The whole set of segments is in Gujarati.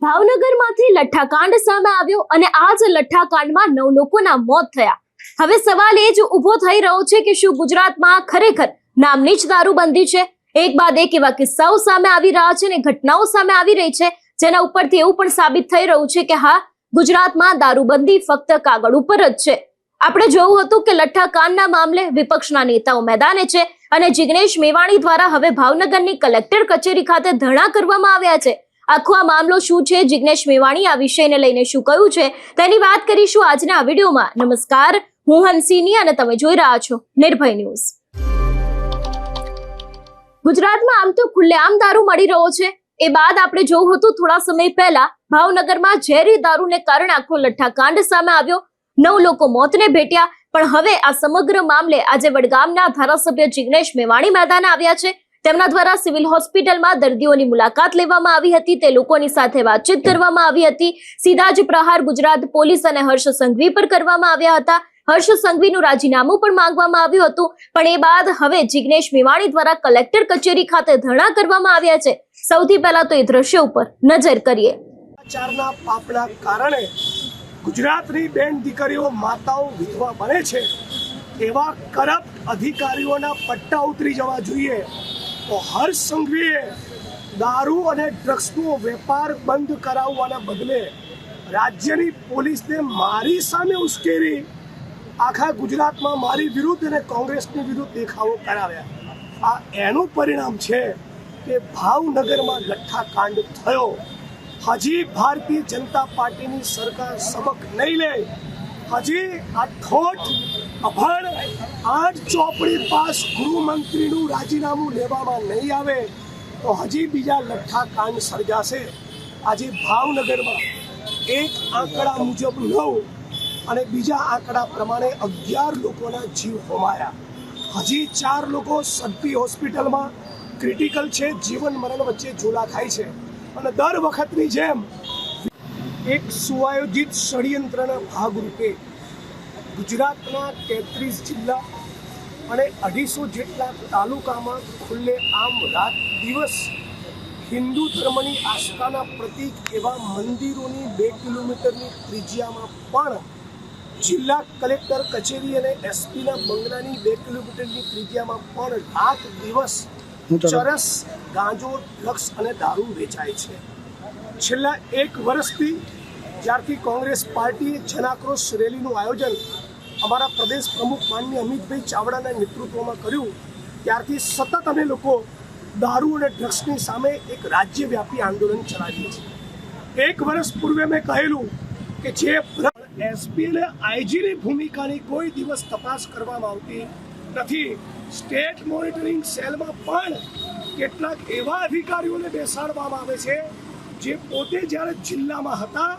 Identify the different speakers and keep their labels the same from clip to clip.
Speaker 1: ભાવનગરમાંથી લઠ્ઠાકાંડ સામે આવ્યો અને આ જ લઠ્ઠાકાંડમાં 9 લોકોના મોત થયા। હવે સવાલ એ જ ઊભો થઈ રહ્યો છે કે શું ગુજરાતમાં ખરેખર નામની જ દારૂબંધી છે? એક બાદ એક એવા કિસ્સાઓ સામે આવી રહ્યા છે અને ઘટનાઓ સામે આવી રહી છે જેના ઉપરથી એવું પણ સાબિત થઈ રહ્યું છે કે હા, ગુજરાતમાં દારૂબંધી ફક્ત કાગળ ઉપર જ છે। આપણે જોયું હતું કે લઠ્ઠાકાંડના મામલે વિપક્ષના નેતાઓ મેદાને છે અને જિગ્નેશ મેવાણી દ્વારા હવે ભાવનગરની કલેક્ટર કચેરી ખાતે ધરણા કરવામાં આવ્યા છે। આખો આ મામલો શું છે, જિગ્નેશ મેવાણી આ વિષયને લઈને શું કહ્યું છે, તેની વાત કરીશું આજના આ વિડીયોમાં। નમસ્કાર, હું હંસિની અને તમે જોઈ રહ્યા છો નિર્ભય ન્યૂઝ। ગુજરાતમાં આમ તો ખુલ્લેઆમ દારૂ મળી રહ્યો છે। એ બાદ આપણે જોયું હતું થોડા સમય પહેલા ભાવનગરમાં ઝેરી દારૂને કારણે આખો લઠ્ઠાકાંડ સામે આવ્યો, 9 લોકો મોતને ભેટ્યા। પણ હવે આ સમગ્ર મામલે આજે વડગામના ધારાસભ્ય જિગ્નેશ મેવાણી મેદાને આવ્યા છે। તેમના દ્વારા સિવિલ હોસ્પિટલમાં દર્દીઓની મુલાકાત લેવામાં આવી હતી, તે લોકોની સાથે વાતચીત કરવામાં આવી હતી। સીધા જ પ્રહાર ગુજરાત પોલીસ અને હર્ષ સંઘવી પર કરવામાં આવ્યા હતા। હર્ષ સંઘવીનું રાજીનામું પણ માંગવામાં આવ્યું હતું, પણ એ બાદ હવે જિગ્નેશ મેવાણી દ્વારા કલેક્ટર કચેરી ખાતે ધરણા કરવામાં આવ્યા છે। સૌથી પહેલા તો એ દ્રશ્ય ઉપર નજર કરીએ।
Speaker 2: ચારના પાપના કારણે ગુજરાતની બેન દીકરીઓ માતાઓ વિધવા બને છે, એવા કરપ્ટ અધિકારીઓના પટ્ટા ઉતરી જવા જોઈએ। તો હર્ષ સંઘવીએ દારૂ અને ડ્રગ્સનો વેપાર બંધ કરાવવાના બદલે રાજ્યની પોલીસને મારી સામે ઉશ્કેરી આખા ગુજરાતમાં મારી વિરુદ્ધ અને કોંગ્રેસની વિરુદ્ધ દેખાવો કરાવ્યા। આ એનું પરિણામ છે કે ભાવનગરમાં લઠ્ઠાકાંડ થયો। હજી ભારતીય જનતા પાર્ટીની સરકાર સબક નહીં લે, હજી આ ઠોઠ અભણ 8 ચોપડી પાસ ગૃહમંત્રીનું રાજીનામું લેવામાં નહીં આવે તો હજી બીજા લઠ્ઠાકાંડ સર્જાશે। આજે ભાવનગરમાં એક આંકડા મુજબ 9 અને બીજા આંકડા પ્રમાણે 11 લોકોના જીવ હોમાયા। હજી 4 લોકો સદપી હોસ્પિટલમાં ક્રિટિકલ છે, જીવન મરણ વચ્ચે ઝોલા ખાય છે। અને દર વખતની જેમ એક સુઆયોજિત ષડયંત્રના ભાગરૂપે ગુજરાતના 33 જિલ્લા અને 250 જેટલા તાલુકામાં ખુલ્લે આમ રાત દિવસ હિન્દુ ધર્મની આસ્થાના પ્રતીક એવા મંદિરોની 2 કિલોમીટરની ત્રિજ્યામાં પણ જિલ્લા કલેક્ટર કચેરી અને એસપીના બંગલાની 2 કિલોમીટરની ત્રિજ્યામાં પણ રાત દિવસ ચરસ, ગાંજો, ડ્રગ્સ અને દારૂ વેચાય છે। છેલ્લા 1 વર્ષથી જ્યારથી કોંગ્રેસ પાર્ટીએ જનાક્રોશ રેલીનું આયોજન અમારા પ્રદેશ પ્રમુખ માનનીય અમિતભાઈ ચાવડાના નેતૃત્વમાં કર્યું, ત્યારથી સતત અમે લોકો દારૂ અને ડ્રગ્સની સામે એક રાજ્યવ્યાપી આંદોલન ચલાવીએ છીએ। 1 વર્ષ પૂર્વે મેં કહેલું કે જે એસપી અને આઈજીની ભૂમિકાની કોઈ દિવસ તપાસ કરવામાં આવતી નથી। સ્ટેટ મોનિટરિંગ સેલમાં પણ કેટલાક એવા અધિકારીઓને બેસાડવામાં આવે છે જે પોતે જ્યારે જિલ્લામાં હતા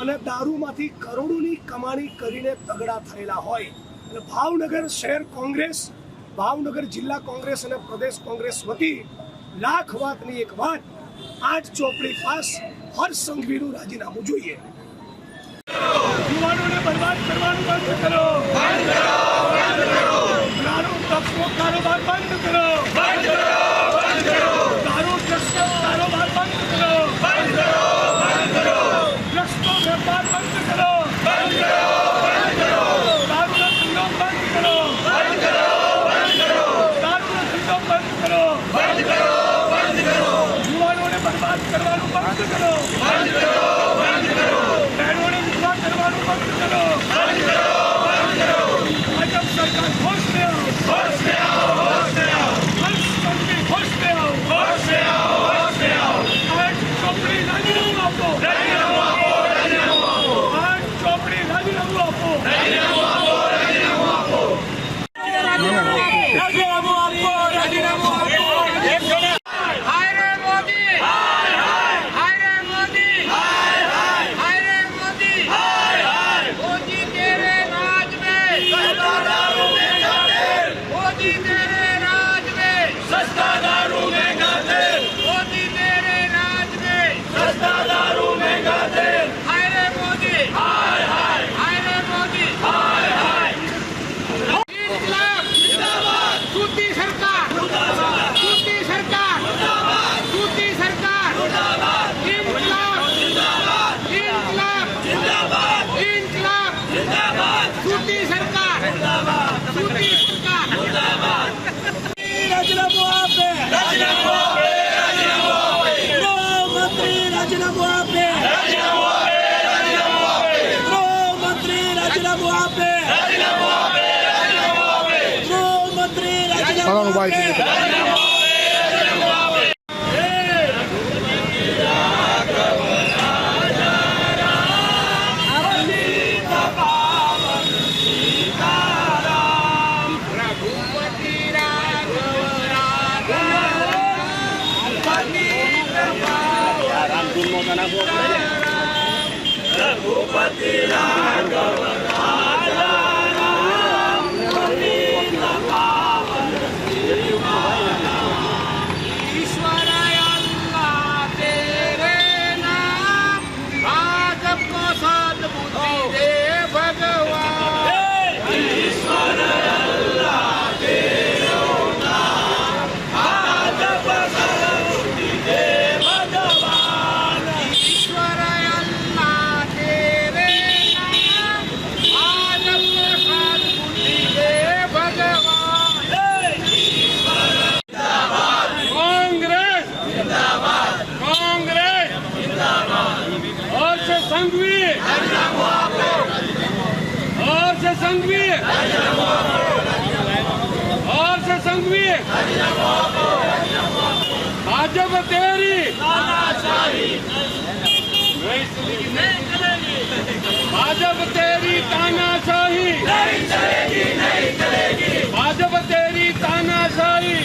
Speaker 2: અને દારૂમાંથી કરોડોની કમાણી કરીને તગડા થયેલા હોય। અને ભાવનગર શહેર કોંગ્રેસ, ભાવનગર જિલ્લા કોંગ્રેસ અને પ્રદેશ કોંગ્રેસ વતી લાખ વાતની એક વાત, 8 ચોપડી પાસ હર્ષ સંઘવીનું રાજીનામું જોઈએ। યુવાનોને બરબાદ કરવાનું બંધ કરો, દારૂ ડ્રગ્સનો કારોબાર બંધ કરો, દારૂ ડ્રગ્સનો કારોબાર બંધ કરો, ડ્રગ્સનો વેપાર બંધ કરો, દારૂનો ધંધો બંધ કરો, દારૂનો ધંધો બંધ કરો, યુવાનોને બરબાદ કરવાનું બંધ કરો, બહેનોને વિધવા કરવાનું બંધ કરો। ભાજપ સરકાર હોશ में आओ, होश में आओ, होश में आओ, हर्ष संघवी होश में आओ, होश में आओ, होश में आओ। 8 ચોપડી રાજીનામું આપો, રાજીનામું આપો, રાજીનામું આપો, 8 ચોપડી રાજીનામું આપો, રાજીનામું આપો, રાજીનામું આપો, રાજીનામું આપો, રાજીનામું આપો।
Speaker 3: हाय रे मोदी, हाय हाय, हाय रे मोदी, हाय हाय, हाय रे मोदी, हाय हाय, मोदी तेरे राज में सस्ता दारू महंगा तेल, मोदी तेरे राज में सस्ता दारू महंगा तेल, मोदी तेरे राज में सस्ता दारू महंगा तेल। રાજીનામું આપે. ગૃહમંત્રી રાજીનામું આપે. ગૃહમંત્રી રાજીનામું આપે. भाजप तेरी भाजप तेरी तानाशाही भाजप तेरी तानाशाही.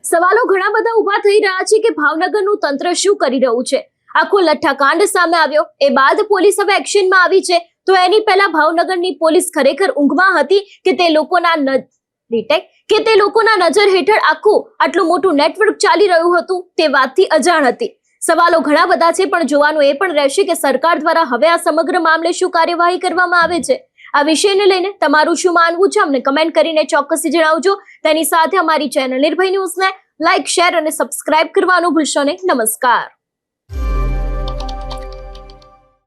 Speaker 1: સવાલો ઘણા બધા ઊભા થઈ રહ્યા છે કે ભાવનગરનું તંત્ર શું કરી રહ્યું છે. આખો લઠ્ઠાકાંડ સામે આવ્યો એ બાદ પોલીસ હવે એક્શનમાં આવી છે, તો એની પહેલા ભાવનગરની પોલીસ ખરેખર ઊંઘમાં હતી કે તે લોકોના નજર હેઠળ આટલું મોટું નેટવર્ક ચાલી રહ્યું હતું તે વાતથી અજાણ હતી. સવાલો ઘણા બધા છે, પણ જોવાનું એ પણ રહેશે કે સરકાર દ્વારા હવે આ સમગ્ર મામલે શું કાર્યવાહી કરવામાં આવે છે. આ વિષયને લઈને તમારું શું માનવું છે અમને કમેન્ટ કરીને ચોક્કસથી જણાવજો. તેની સાથે અમારી ચેનલ નિર્ભય ન્યૂઝને લાઇક, શેર અને સબસ્ક્રાઇબ કરવાનું ભૂલશો નહીં. નમસ્કાર.